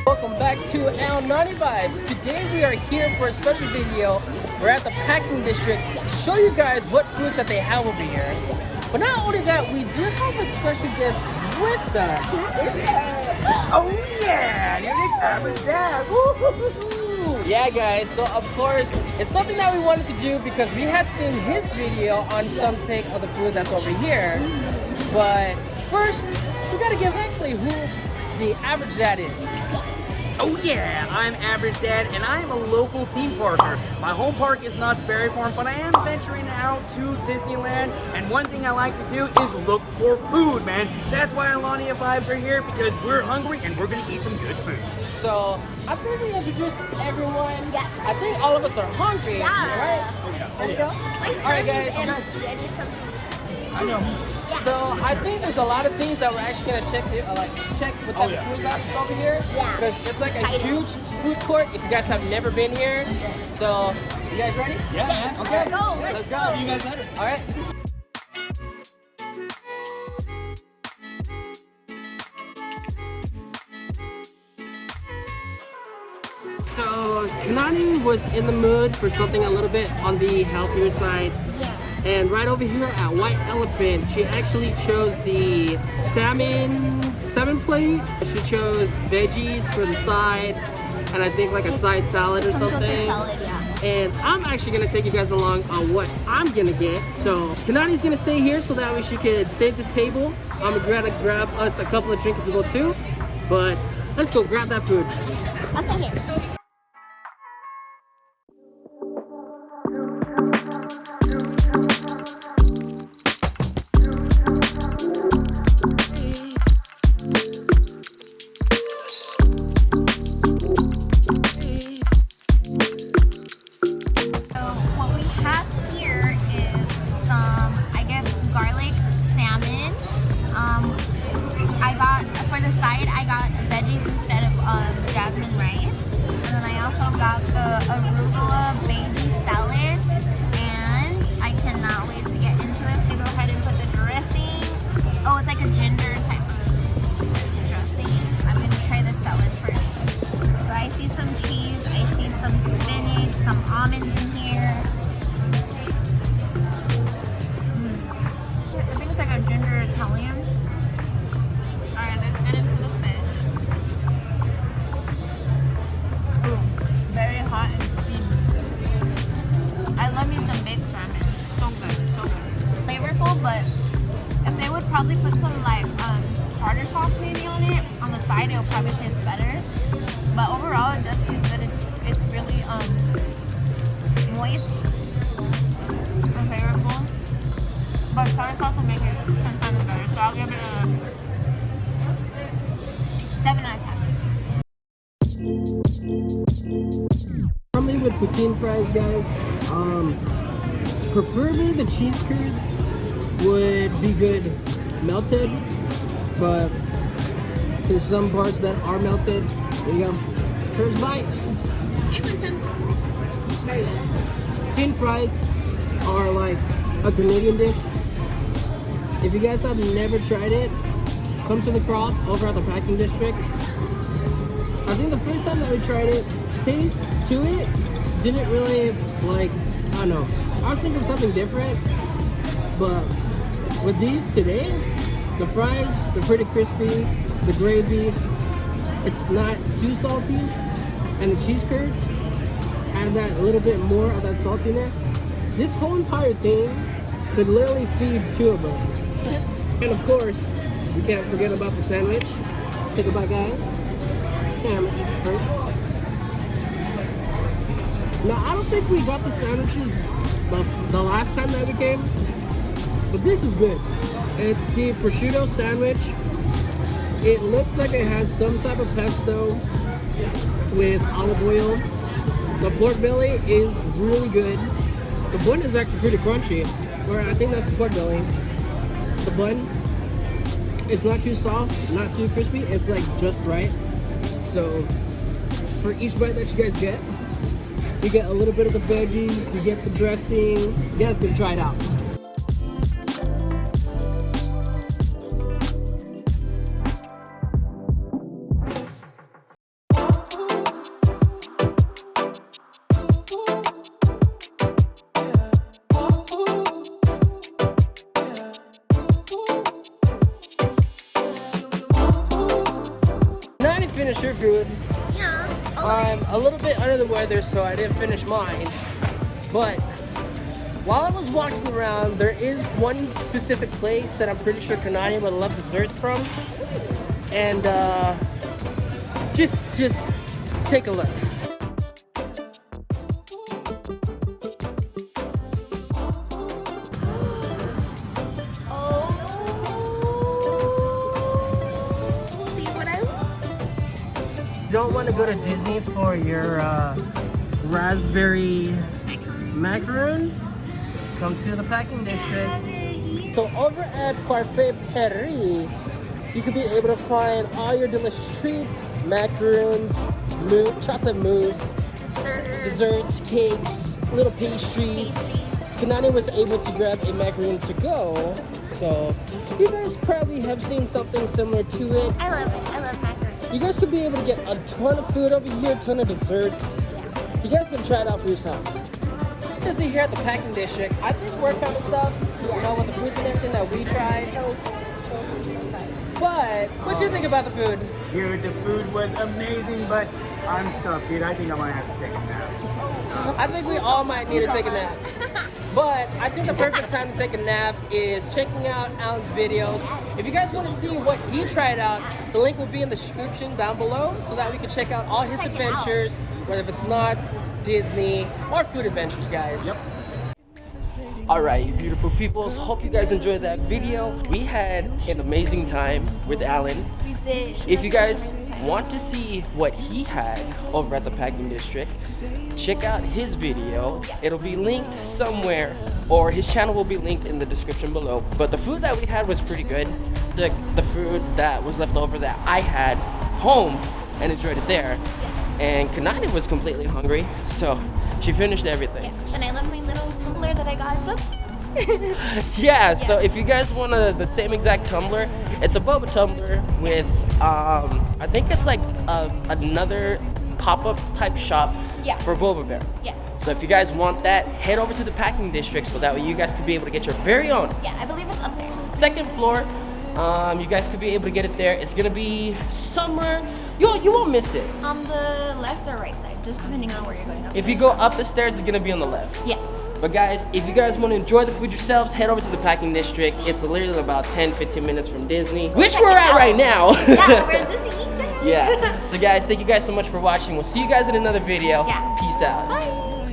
Welcome back to Allyn Vibes. Today we are here for a special video. We're at the packing district to show you guys what foods that they have over here. But not only that, we do have a special guest with us. Oh yeah, it's Dad. Yeah guys, so of course, it's something that we wanted to do because we had seen his video on some take of the food that's over here. But first, we gotta give actually who the average dad is. Oh yeah, I'm Average Dad, and I am a local theme parker. My home park is Knott's Berry Farm, but I am venturing out to Disneyland, and one thing I like to do is look for food, man. That's why Aloha Vibes are here, because we're hungry and we're gonna eat some good food. So, I think we introduced everyone. Yes. I think all of us are hungry, Yeah. right? Let's go. Alright guys. I know. Yeah. So I think there's a lot of things that we're actually gonna check with what type of foods out over here. Yeah. Because it's like a huge food court if you guys have never been here. So you guys ready? Yeah, Yes. man. Okay. Let's go. See you guys later. Alright. So Kanani was in the mood for something a little bit on the healthier side. Yeah. And right over here at White Elephant, she actually chose the salmon plate. She chose veggies for the side, and I think like a side salad or Comes with something. the salad, yeah. And I'm actually gonna take you guys along on what I'm gonna get. So Kanani's gonna stay here so that way she could save this table. I'm gonna grab us a couple of drinks to go too. But let's go grab that food. I'll stay here. Probably put some like tartar sauce maybe on it. On the side, it'll probably taste better. But overall, it does taste good. It's really moist and flavorful. But tartar sauce will make it 10 times better. So I'll give it a 7 out of 10. Normally with poutine fries, guys, preferably the cheese curds would be good melted, but there's some parts that are melted. There you go. First bite. Poutine fries are like a Canadian dish. If you guys have never tried it, come to the Croft over at the packing district. I think the first time that we tried it, taste to it didn't really like, I don't know. I was thinking something different, but with these today, the fries, they're pretty crispy. The gravy, it's not too salty, and the cheese curds add that a little bit more of that saltiness. This whole entire thing could literally feed 2 of us. And of course, we can't forget about the sandwich. Take a bite, guys. Camera eats first. Now, I don't think we got the sandwiches the last time that we came, but this is good. It's the prosciutto sandwich. It looks like it has some type of pesto with olive oil. The pork belly is really good. The bun is actually pretty crunchy, where I think that's the pork belly. The bun is not too soft, not too crispy. It's like just right. So for each bite that you guys get, You get a little bit of the veggies, you get the dressing. You guys can try it out. Now I didn't finish your food. Yeah. I'm a little bit under the weather, so I didn't finish mine. But while I was walking around, there is one specific place that I'm pretty sure Kanani would love desserts from. And just take a look. You don't want to go to Disney for your raspberry macaroon? Come to the packing district. So over at Parfait Paris, you could be able to find all your delicious treats, macaroons, chocolate mousse, desserts, cakes, little pastries. Kanani was able to grab a macaroon to go, so you guys probably have seen something similar to it. I love it. I love macaroni. You guys could be able to get a ton of food over here, a ton of desserts. You guys can try it out for yourselves. Disney here at the packing district, I think we're kind of stuff, you know, with the foods and everything that we tried. But what do you think about the food? Dude, the food was amazing, but I'm stuffed, dude. I think I'm gonna have to take a nap. I think we all might need to take a nap. But I think the perfect time to take a nap is checking out Allyn's videos. If you guys want to see what he tried out, the link will be in the description down below so that we can check out all his adventures, whether if it's knots, Disney, or food adventures, guys. Yep. Alright, you beautiful peoples, hope you guys enjoyed that video. We had an amazing time with Allyn. We did. If you guys want to see what he had over at the packing district, check out his video. It'll be linked somewhere, or his channel will be linked in the description below. But the food that we had was pretty good. The food that was left over that I had home and enjoyed it there. And Kanani was completely hungry, so she finished everything. And I love my little tumbler that I got at the Yeah, so if you guys want the same exact tumbler, it's a boba tumbler with, I think it's like another pop-up type shop for Boba Bear. Yeah. So if you guys want that, head over to the packing district so that way you guys can be able to get your very own. Yeah, I believe it's upstairs. Second floor, you guys could be able to get it there. It's gonna be somewhere, you won't miss it. On the left or right side, just depending on where you're going. If you go up the stairs, it's gonna be on the left. Yeah. But guys, if you guys want to enjoy the food yourselves, head over to the packing district. It's literally about 10-15 minutes from Disney, which we're at right now. Yeah, we're at Disney. Yeah. So guys, thank you guys so much for watching. We'll see you guys in another video. Yeah. Peace out. Bye.